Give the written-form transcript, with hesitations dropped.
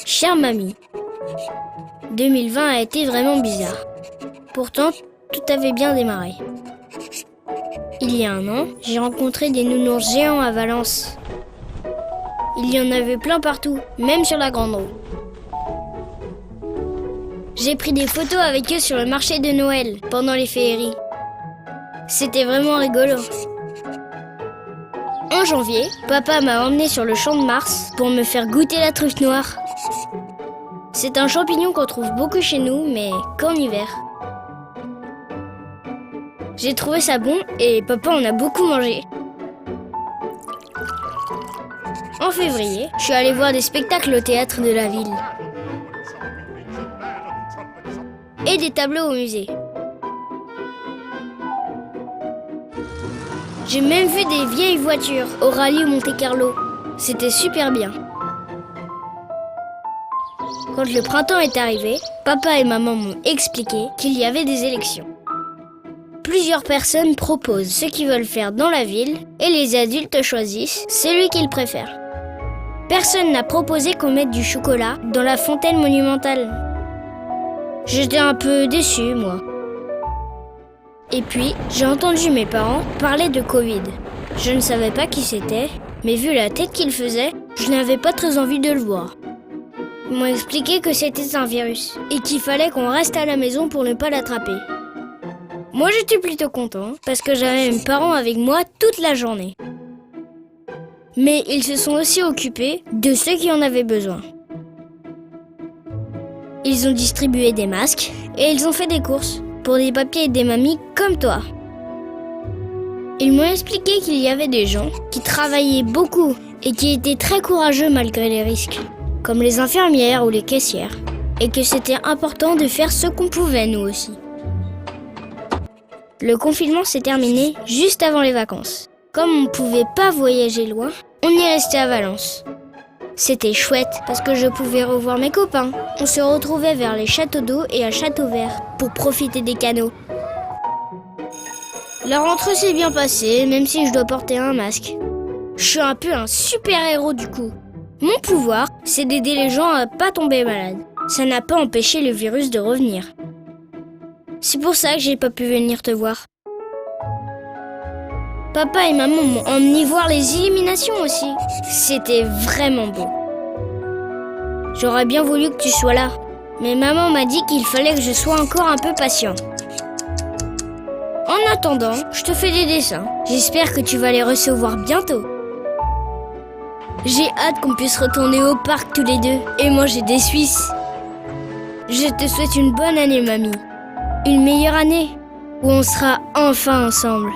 Chère mamie, 2020 a été vraiment bizarre. Pourtant, tout avait bien démarré. Il y a un an, j'ai rencontré des nounours géants à Valence. Il y en avait plein partout, même sur la grande roue. J'ai pris des photos avec eux sur le marché de Noël, pendant les féeries. C'était vraiment rigolo. En janvier, papa m'a emmené sur le champ de Mars pour me faire goûter la truffe noire. C'est un champignon qu'on trouve beaucoup chez nous, mais qu'en hiver. J'ai trouvé ça bon et papa en a beaucoup mangé. En février, je suis allée voir des spectacles au théâtre de la ville. Et des tableaux au musée. J'ai même vu des vieilles voitures au rallye Monte-Carlo. C'était super bien. Quand le printemps est arrivé, papa et maman m'ont expliqué qu'il y avait des élections. Plusieurs personnes proposent ce qu'ils veulent faire dans la ville et les adultes choisissent celui qu'ils préfèrent. Personne n'a proposé qu'on mette du chocolat dans la fontaine monumentale. J'étais un peu déçue, moi. Et puis, j'ai entendu mes parents parler de Covid. Je ne savais pas qui c'était, mais vu la tête qu'il faisait, je n'avais pas très envie de le voir. Ils m'ont expliqué que c'était un virus et qu'il fallait qu'on reste à la maison pour ne pas l'attraper. Moi, j'étais plutôt content parce que j'avais mes parents avec moi toute la journée. Mais ils se sont aussi occupés de ceux qui en avaient besoin. Ils ont distribué des masques et ils ont fait des courses pour des papiers et des mamies comme toi. Ils m'ont expliqué qu'il y avait des gens qui travaillaient beaucoup et qui étaient très courageux malgré les risques, comme les infirmières ou les caissières, et que c'était important de faire ce qu'on pouvait nous aussi. Le confinement s'est terminé juste avant les vacances. Comme on ne pouvait pas voyager loin, on y est resté à Valence. C'était chouette parce que je pouvais revoir mes copains. On se retrouvait vers les châteaux d'eau et à Châteauvert pour profiter des canaux. La rentrée s'est bien passée, même si je dois porter un masque. Je suis un peu un super-héros du coup. Mon pouvoir, c'est d'aider les gens à pas tomber malades. Ça n'a pas empêché le virus de revenir. C'est pour ça que j'ai pas pu venir te voir. Papa et maman m'ont emmené voir les illuminations aussi. C'était vraiment beau. J'aurais bien voulu que tu sois là, mais maman m'a dit qu'il fallait que je sois encore un peu patient. En attendant, je te fais des dessins. J'espère que tu vas les recevoir bientôt. J'ai hâte qu'on puisse retourner au parc tous les deux et manger des Suisses. Je te souhaite une bonne année, mamie. Une meilleure année où on sera enfin ensemble.